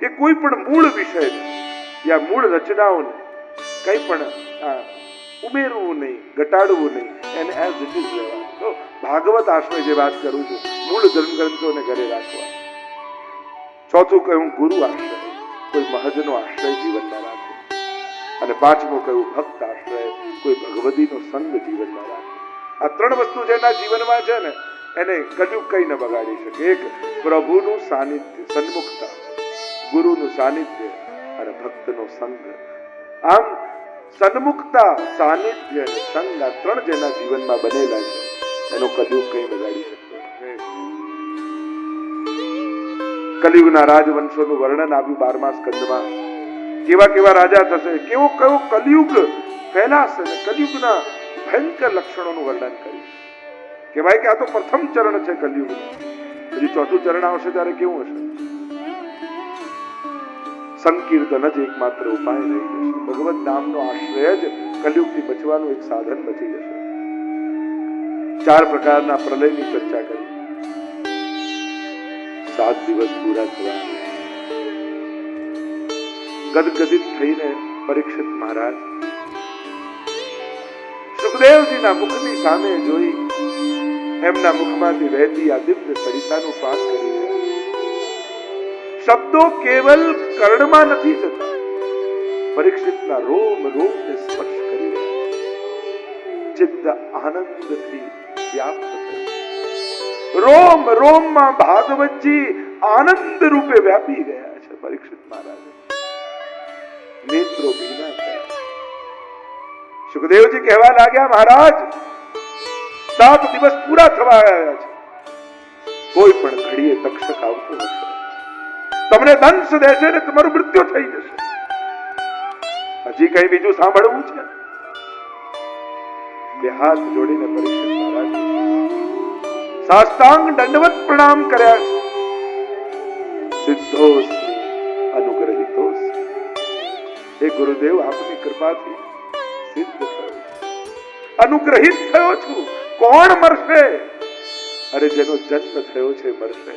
એ કોઈ પણ મૂળ વિષયને યા મૂળ રચનાઓને કંઈ પણ ઉમેરવું નહીં, ઘટાડવું નહીં, એને એઝ ઇટ ઇઝ લેવાનું. તો ભાગવત આશ્રય જે વાત કરું છું, મૂળ ધર્મગ્રંથોને ઘરે રાખવા. ચોથું કહ્યું ગુરુ આશ્રય, કોઈ મહજનો આશ્રય જીવનમાં રાખો. અને પાંચમું કહ્યું ભક્ત આશ્રય, કોઈ ભગવતીનો સંગ જીવનમાં રાખો. આ ત્રણ વસ્તુ જેના જીવનમાં છે ને એને કજુક કઈ ન બગાડી શકે. એક પ્રભુનું સાનિધ્ય, સન્મુખતા, ગુરુનું સાનિધ્ય અને ભક્તનો સંગ. આમ સન્મુખતા, સાનિધ્ય અને સંગ આ ત્રણ જેના જીવનમાં બનેલા છે એનો કજુક કઈ બગાડી શકતો નથી. કલિયુગના રાજવંશોનું વર્ણન આવ્યું 12મા સ્કંદમાં. કેવા કેવા રાજા થશે, કેવો કેવો કલિયુગ ફેલાશે, કલિયુગના ભયંકર લક્ષણોનું વર્ણન કર્યું. કહેવાય કે આ તો પ્રથમ ચરણ છે કલિયુગનું. હજી ચોથું ચરણ આવશે ત્યારે કેવું હશે? સંકીર્તન જ એકમાત્ર ઉપાય રહી જશે. ભગવત નામનો આશ્રય જ કલિયુગથી બચવાનું એક સાધન બચી જશે. 4 પ્રકારના પ્રલયની ચર્ચા કરી. 7 દિવસ પૂરા થવા ગદગદિત થઈને પરીક્ષિત મહારાજ સુખદેવજીના મુખની સામે જોઈ એમના મુખમાંથી વહેતી આ દિવ્ય સરિતાનું પાન કરી રહ્યા. શબ્દો કેવલ કર્ણમાં નથી જતા, પરીક્ષિતના રોમ રોમને સ્પર્શ કરી રહ્યા. ચિત્ત આનંદથી વ્યાપ્ત થયું. રોમ રોમમાં ભાગવતજી આનંદ રૂપે વ્યાપી ગયા છે. પરીક્ષિત મહારાજ નેત્રો ભીના થયા. સુખદેવજી કહેવા લાગ્યા, મહારાજ 7 દિવસ પૂરા થવા આવ્યા છે. કોઈ પણ ઘડીએ તક્ષક આવતું હશે, તમને દંશ દેશે ને તમારું મૃત્યુ થઈ જશે. હજી કઈ બીજું સાંભળવું છે? બે હાથ જોડીને પરીક્ષિત મહારાજ સાષ્ટાંગ દંડવત પ્રણામ કર્યા છે. સિદ્ધોસ્મિ અનુગ્રહિતોસ્મિ. હે ગુરુદેવ, આપની કૃપાથી સિદ્ધ થયો, અનુગ્રહિત થયો છું. કોણ મરશે? અરે જેનો જન્મ થયો છે મરશે.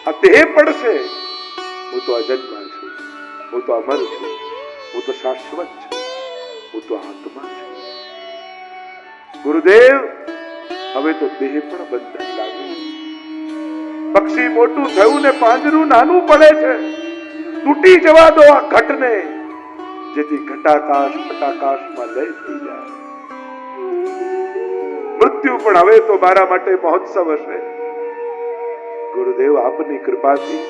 આ દેહ પડશે. હું તો અજન્મા છું, હું તો અમર છું, હું તો શાશ્વત છું, હું તો આત્મા છું. ગુરુદેવ, હવે તો દેહ પણ બંધન લાગે. પક્ષી મોટું થયું ને પાંજરું નાનું પડે છે. તૂટી જવા દો આ ઘટને, જેથી ઘટાકાશ પટાકાશમાં લય થઈ જાય. મૃત્યુ પણ હવે તો મારા માટે મહોત્સવ હશે. ગુરુદેવ, આપની કૃપાથી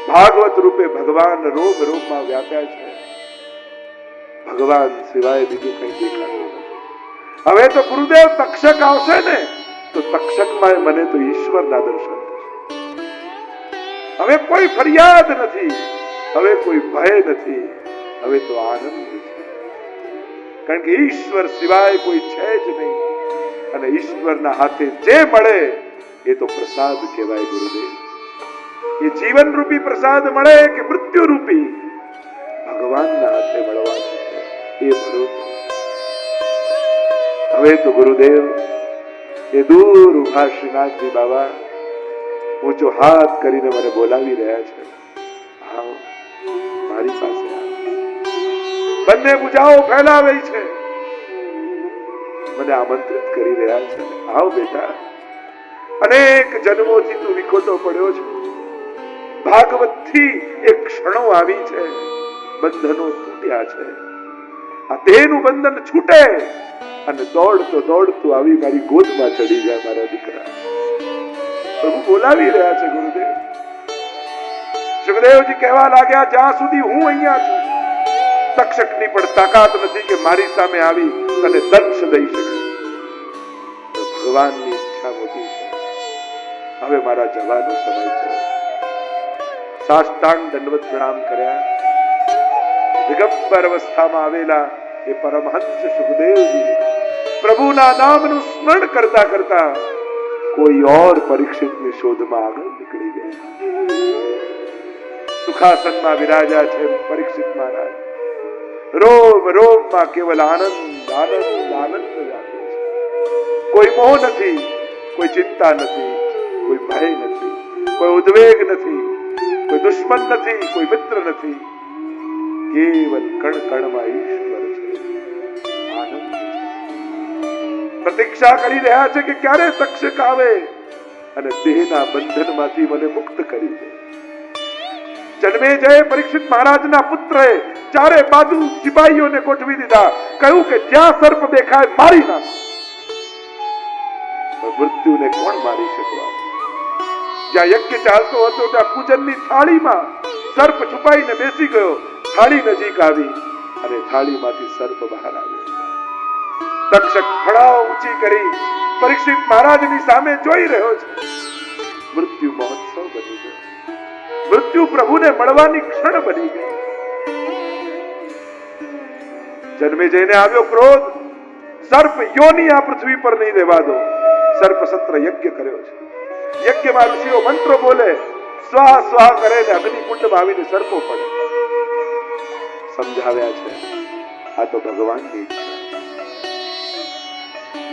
ભાગવત રૂપે ભગવાન રોમ રોમમાં વ્યાપ્યા છે. ભગવાન સિવાય બીજું કઈ દેખાતું નથી. હવે તો ગુરુદેવ તક્ષક આવશે ને તો તક્ષકમાં મને તો ઈશ્વરના દર્શન થશે. હવે કોઈ ફરિયાદ નથી, હવે કોઈ ભય નથી, હવે તો આનંદ છે. કારણ કે ઈશ્વર સિવાય કોઈ છે જ નહીં. અને ઈશ્વરના હાથે જે મળે એ તો પ્રસાદ કહેવાય. ગુરુદેવ, એ જીવન રૂપી પ્રસાદ મળે કે મૃત્યુ રૂપી, ભગવાનના હાથે મળવાનું છે એ ભરોસો. હવે તો ગુરુદેવ એ દૂર ઉભા શ્રીનાથજી બાબા ઊંચો હાથ કરીને મને બોલાવી રહ્યા છે. આવો, મારી પાસે આવો. બંને ભુજાઓ ફેલાવે છે, મને આમંત્રિત કરી રહ્યા છે. આવ બેટા, અનેક જન્મોથી તું વિખોટો પડ્યો છે. ભાગવતથી એક ક્ષણો આવી છે, બંધનો તૂટ્યા છે. આ દેહનું બંધન છૂટે અને દોડતો દોડતો આવી મારી ગોદમાં ચડી જાય. મારા દીકરા પ્રભુ બોલાવી રહ્યા છે. ગુરુદેવ, સુખદેવજી કહેવા લાગ્યા, જ્યાં સુધી હું અહીંયા છું તક્ષકની પણ તાકાત નથી કે મારી સામે આવી તને દંશ દઈ શકે. ભગવાનની ઈચ્છા મોટી છે. હવે મારા જવાનો સમય છે. સાષ્ટાંગ દંડવત પ્રણામ કર્યા. દિગંબર અવસ્થામાં આવેલા એ પરમહંસ સુખદેવજી પ્રભુના નામનું સ્મરણ કરતા કરતા કોઈ ઓર પરીક્ષિતની શોધમાં આગળ નીકળી ગયા. સુખાસનમાં વિરાજા છે પરીક્ષિત મહારાજ. રોમ રોમમાં કેવલ આનંદ આનંદ આનંદ વ્યાપે છે. કોઈ મોહ નથી, કોઈ ચિંતા નથી, કોઈ ભય નથી, કોઈ ઉદ્વેગ નથી. કોઈ દુશ્મન નથી, કોઈ મિત્ર નથી, કેવલ કણ કણમાં ઈશ્વર છે, આનંદ છે. પ્રતીક્ષા કરી રહ્યા છે કે ક્યારે તક્ષક આવે અને દેહના બંધનમાંથી મને મુક્ત કરી દે. જન્મેજય પરીક્ષિત મહારાજના પુત્રએ ચારે બાજુ સિપાહીઓને ગોઠવી દીધા, કહ્યું કે જ્યાં સર્પ દેખાય મારી નાખો. મૃત્યુને કોણ મારી શકવા? જ્યાં યજ્ઞ ચાલતો હતો ત્યાં પૂજનની થાળીમાં સર્પ છુપાઈને બેસી ગયો. થાળી નજીક આવી અને થાળીમાંથી સર્પ બહાર આવ્યો. તક્ષક ફળાઓ ઊંચી કરી પરીક્ષિત મહારાજની સામે જોઈ રહ્યો છે. મૃત્યુ મહોત્સવ બની ગયો. મૃત્યુ પ્રભુને મળવાની ક્ષણ બની ગઈ. જન્મે જઈને આવ્યો ક્રોધ. સર્પ યોની આ પૃથ્વી પર નહીં રહેવા દો. સર્પ સત્ર યજ્ઞ કર્યો છે. યજ્ઞમાં ઋષિઓ મંત્રો બોલે, સ્વાહ સ્વાહ કરે ને અગ્નિકુંડમાં આવીને સર્પો પડે. સમજાવ્યા છે આ તો ભગવાનની ઈચ્છા.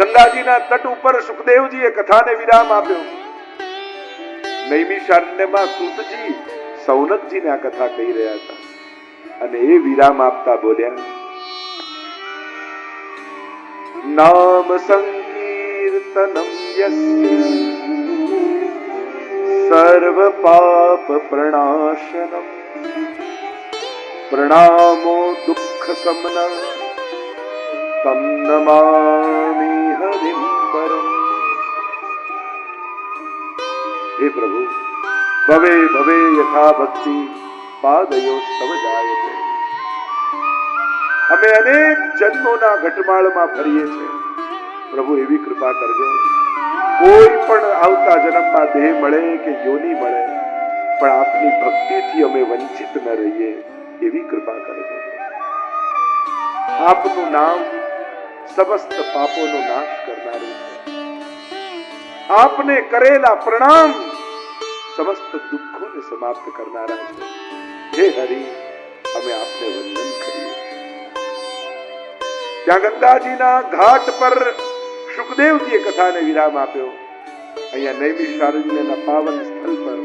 ગંગાજીના તટ ઉપર સુખદેવજીએ કથાને વિરામ આપ્યો. નૈમિષારણ્યમાં સૂતજી સૌનકજીને આ કથા કહી રહ્યા હતા અને એ વિરામ આપતા બોલ્યા, નામ સંકીર્તનમ યસ્ય સર્વ પાપ પ્રણાશનમ પ્રણામો દુઃખ સમન તમ નમામિ હરિમ પરમ. હે પ્રભુ, ભવે ભવે યથા ભક્તિ પાદયો સ્તવ જાયતે. અમે અનેક જન્મોના ઘટમાળમાં ફરીએ છીએ. પ્રભુ એવી કૃપા કરજો, કોઈ પણ આવતા જન્મમાં દેહ મળે કે યોની મળે, પણ આપની ભક્તિથી અમે વંચિત ન રહીએ એવી કૃપા કરજો. આપનું નામ સમસ્ત પાપોનો નાશ કરનારું છે. આપને કરેલા પ્રણામ સમસ્ત દુઃખોને સમાપ્ત કરનારા છે. હે હરિ, અમે આપને વંદન કરીએ. ત્યાં ગંગાજીના ઘાટ પર સુખદેવજીએ કથાને વિરામ આપ્યો. અહીંયા નૈમિષારણ્યના પાવન સ્થળ પર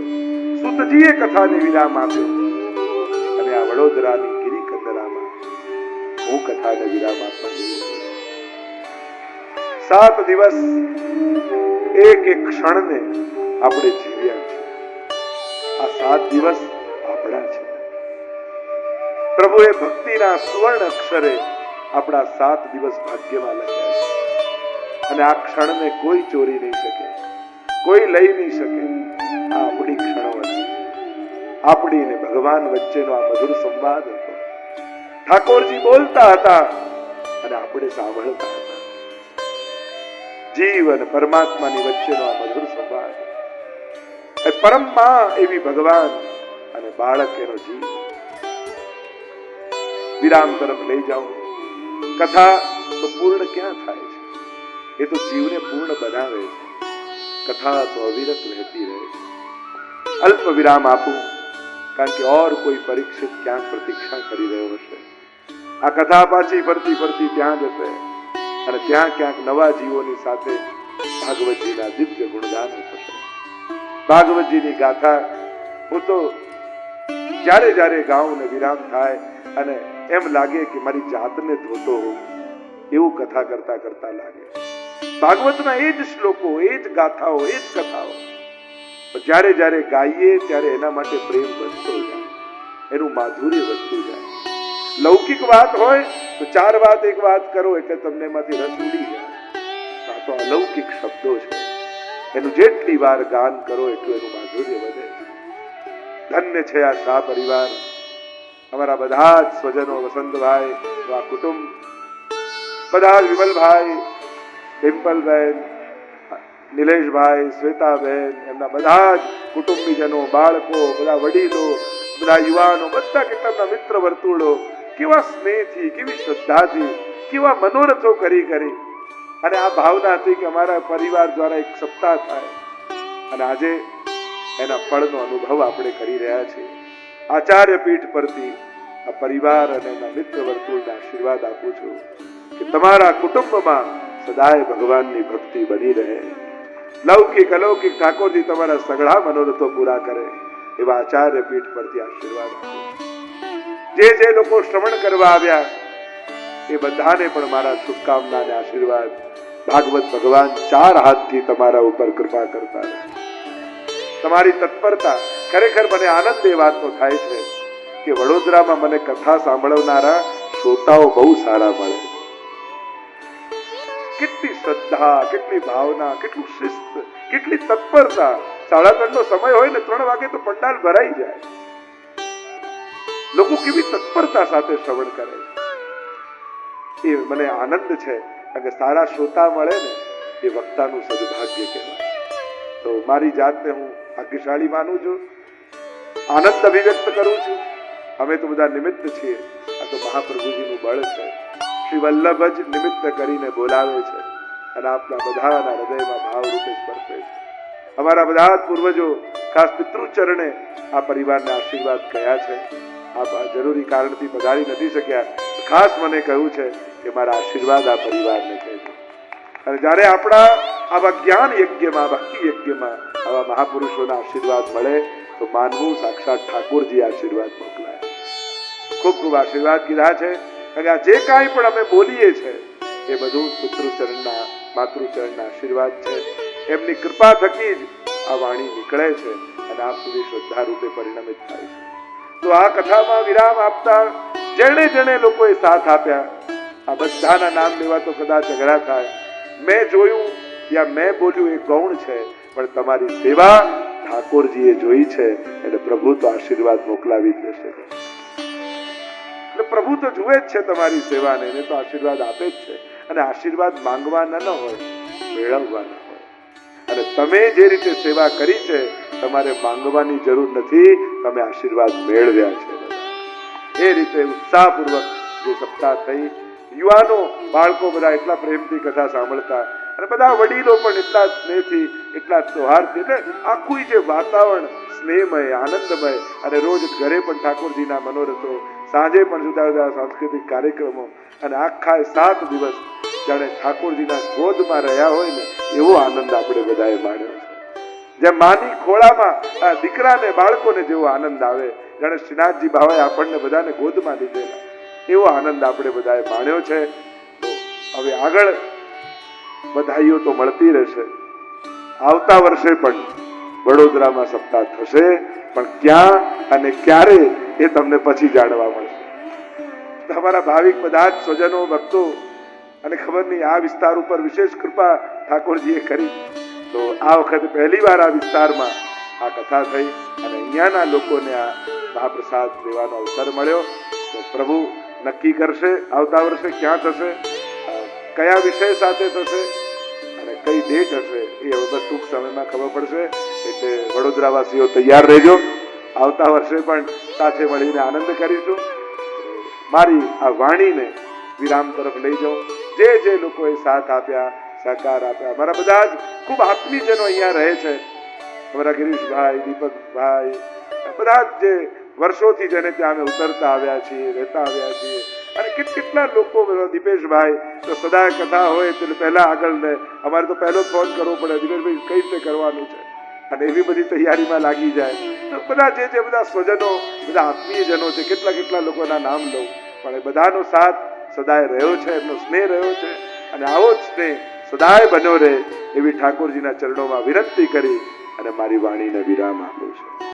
સૂતજીએ કથાને વિરામ આપ્યો અને આ વડોદરાની ગિરિકંદરામાં હું કથાને વિરામ આપવા જઈ રહ્યો છું. 7 દિવસ એક એક ક્ષણને આપણે જીવ્યા છે. આ 7 દિવસ આપણા છે. પ્રભુએ ભક્તિના સુવર્ણ અક્ષરે આપણા 7 દિવસ ભાગ્યમાં લખ્યા છે અને આ ક્ષણને કોઈ ચોરી નહીં શકે, કોઈ લઈ નહીં શકે. આ આપણી ક્ષણો હતી. આપણી ને ભગવાન વચ્ચેનો આ મધુર સંવાદ હતો. ઠાકોરજી બોલતા હતા અને આપણે સાંભળતા હતા. જીવ અને પરમાત્માની વચ્ચેનો આ મધુર સંવાદ. પરમ માં એવી ભગવાન અને બાળક એનો જીવ. વિરામ તરફ લઈ જાઓ. કથા તો પૂર્ણ ક્યાં થાય છે? એ તો જીવને પૂર્ણ બનાવે છે. કથા તો અવિરત રહેતી રહે છે. અલ્પ વિરામ આપું, કારણ કે ઓર કોઈ પરીક્ષિત ક્યાંક પ્રતીક્ષા કરી રહ્યો હશે. આ કથા પાછી ફરતી ફરતી ત્યાં જશે અને ત્યાં ક્યાંક નવા જીવોની સાથે ભાગવતજીના દિવ્ય ગુણગાન થશે. ભાગવતજીની ગાથા હું તો જ્યારે જ્યારે ગાઉં ને વિરામ થાય અને એમ લાગે કે મારી જાતને ધોતો હોઉં એવું કથા કરતા કરતા લાગે. ભાગવતના એ જ શ્લોકો, એ જ ગાથાઓ, એ જ કથાઓ જ્યારે જ્યારે ગાઈએ ત્યારે એના માટે પ્રેમ વધતો જાય, એનું માધુર્ય વધતું જાય. લૌકિક વાત હોય તો 4 વાત એક વાત કરો એટલે તમને એમાંથી રસ ઉડી જાય. આ તો અલૌકિક શબ્દો છે. એનું જેટલી વાર ગાન કરો એટલું એનું માધુર્ય વધે. ધન્ય છે આ શાહ પરિવાર. અમારા બધા જ સ્વજનો, વસંતભાઈ, આ કુટુંબ, બધા વિમલભાઈ, ડિમ્પલબેન, નિલેશભાઈ, શ્વેતાબેન, એમના બધા જ કુટુંબીજનો, બાળકો, બધા વડીલો, બધા યુવાનો, બધા કેટલા મિત્ર વર્તુળો, કેવા સ્નેહથી, કેવી શ્રદ્ધાથી, કેવા મનોરથો કરી અને આ ભાવના હતી કે અમારા પરિવાર દ્વારા એક સપ્તાહ થાય અને આજે એના ફળનો અનુભવ આપણે કરી રહ્યા છીએ. આચાર્ય પીઠ પરથી આ પરિવાર અને એના મિત્ર વર્તુળના આશીર્વાદ આપું છું કે તમારા કુટુંબમાં સદાય ભગવાનની ભક્તિ બની રહે. લૌકિક અલૌકિક ઠાકોરજી તમારા સઘળા મનોરથો પૂરા કરે. એવા આચાર્ય પીઠ પરથી આશીર્વાદ આપો। જે લોકો શ્રવણ કરવા આવ્યા એ બધાને પણ મારા શુભકામના અને આશીર્વાદ। ભાગવત ભગવાન ચાર હાથથી તમારા ઉપર કૃપા કરતા રહે। તમારી તત્પરતા ખરેખર મને આનંદ એ વાતનો થાય છે કે વડોદરામાં મને કથા સાંભળનારા શ્રોતાઓ બહુ સારા મળે। કેટલી શ્રદ્ધા, કેટલી ભાવના, કેટલું શિસ્ત, કેટલી તત્પરતા। 3:30 સમય હોય ને 3 વાગે તો પંડાલ ભરાઈ જાય। લોકો કેવી તત્પરતા સાથે શ્રવણ કરે છે એ મને આનંદ છે। કારણ કે સારા શ્રોતા મળે ને એ વક્તાનું સદભાગ્ય કહેવાય। તો મારી જાતને હું ભાગ્યશાળી માનું છું, આનંદ અભિવ્યક્ત કરું છું। અમે તો બધા નિમિત્ત છીએ, આ તો મહાપ્રભુજીનું બળ છે। શ્રી વલ્લભ જ નિમિત્ત કરીને બોલાવે છે અને આપના બધાના હૃદયમાં ભાવ રૂપે સ્પર્શે છે। અમારા બધા પૂર્વજો ખાસ પિતૃચરણે આ પરિવારને આશીર્વાદ કહ્યા છે। આપ જરૂરી કારણથી પધારી નથી શક્યા, ખાસ મને કહ્યું છે કે મારા આશીર્વાદ આ પરિવારને કહેજો। અને જ્યારે આપણા આવા જ્ઞાન યજ્ઞમાં, ભક્તિ યજ્ઞમાં આવા મહાપુરુષોના આશીર્વાદ મળે તો માનવું સાક્ષાત ઠાકોરજી આશીર્વાદ મોકલાય। ખૂબ ખૂબ આશીર્વાદ કીધા છે। કારણ કે આ જે કાંઈ પણ અમે બોલીએ છીએ એ બધું પિતૃચરણના, માતૃચરણના આશીર્વાદ છે। એમની કૃપા થકી જ આ વાણી નીકળે છે અને આપ સુધી શ્રદ્ધા રૂપે પરિણમિત થાય છે। તો આ કથામાં વિરામ આપતા જેણે જેણે લોકોએ સાથ આપ્યા, આ બધાના નામ લેવા તો કદાચ ઝઘડા થાય। મેં જોયું યા મેં બોલ્યું એ ગૌણ છે, પણ તમારી સેવા ઠાકોરજીએ જોઈ છે એટલે પ્રભુ તો આશીર્વાદ મોકલાવી જ દેશે। એટલે પ્રભુ તો જુએ જ છે તમારી સેવાને, એને તો આશીર્વાદ આપે જ છે। અને આશીર્વાદ માંગવાના ન હોય, મેળવવાના હોય। અને તમે જે રીતે સેવા કરી છે તમારે માંગવાની જરૂર નથી, તમે આશીર્વાદ મેળવ્યા છે। એ રીતે ઉત્સાહપૂર્વક જે સપ્તાહ થઈ, યુવાનો, બાળકો બધા એટલા પ્રેમથી કથા સાંભળતા અને બધા વડીલો પણ એટલા સ્નેહથી, એટલા સૌહાર્દથી, એટલે આખું જે વાતાવરણ સ્નેહમય, આનંદમય। અને રોજ ઘરે પણ ઠાકોરજીના મનોરથો, સાંજે પણ જુદા જુદા સાંસ્કૃતિક કાર્યક્રમો અને આખા 7 દિવસ જાણે ઠાકોરજીના ગોદમાં રહ્યા હોય ને એવો આનંદ આપણે બધાએ માણ્યો છે। જેમ માની ખોળામાં દીકરાને, બાળકોને જેવો આનંદ આવે, જાણે શ્રીનાથજી બાવાએ આપણને બધાને ગોદમાં લીધેલા, એવો આનંદ આપણે બધાએ માણ્યો છે। તો હવે આગળ બધાઈઓ તો મળતી રહેશે। આવતા વર્ષે પણ વડોદરામાં સપ્તાહ થશે, પણ ક્યાં અને ક્યારે એ તમને પછી જાણવા મળશે। તમારા ભાવિક બધા જ સ્વજનો, ભક્તો, અને ખબર નહીં આ વિસ્તાર ઉપર વિશેષ કૃપા ઠાકોરજીએ કરી, તો આ વખતે પહેલી વાર આ વિસ્તારમાં આ કથા થઈ અને અહીંયાના લોકોને આ મહાપ્રસાદ લેવાનો અવસર મળ્યો। તો પ્રભુ નક્કી કરશે આવતા વર્ષે ક્યાં થશે, કયા વિષય સાથે થશે અને કઈ ડેટ હશે, એ હવે બસ ટૂંક સમયમાં ખબર પડશે। એટલે વડોદરાવાસીઓ તૈયાર રહેજો, આવતા વર્ષે પણ સાથે મળીને આનંદ કરીશું। મારી આ વાણીને વિરામ તરફ લઈ જાઉં। જે લોકોએ સાથ આપ્યા, સહકાર આપ્યા, અમારા બધા જ ખૂબ આત્મીયજનો અહીંયા રહે છે। અમારા ગિરીશભાઈ, દીપકભાઈ, બધા જ જે વર્ષોથી જેને ત્યાં અમે ઉતરતા આવ્યા છીએ, રહેતા આવ્યા છીએ, અને કેટલા લોકો, દીપેશભાઈ તો સદાય કથા હોય એટલે પહેલા આગળ ને અમારે તો પહેલો ફોન કરવો પડે, દીપેશભાઈ કઈ રીતે કરવાનું છે, અને એવી બધી તૈયારીમાં લાગી જાય। તો બધા જે બધા સ્વજનો, બધા આત્મીયજનો છે, કેટલા લોકોના નામ લઉં, પણ એ બધાનો સાથ સદાય રહ્યો છે, એમનો સ્નેહ રહ્યો છે, અને આવો જ સ્નેહ સદાય બન્યો રહે એવી ઠાકોરજીના ચરણોમાં વિનંતી કરી અને મારી વાણીને વિરામ આપું છું।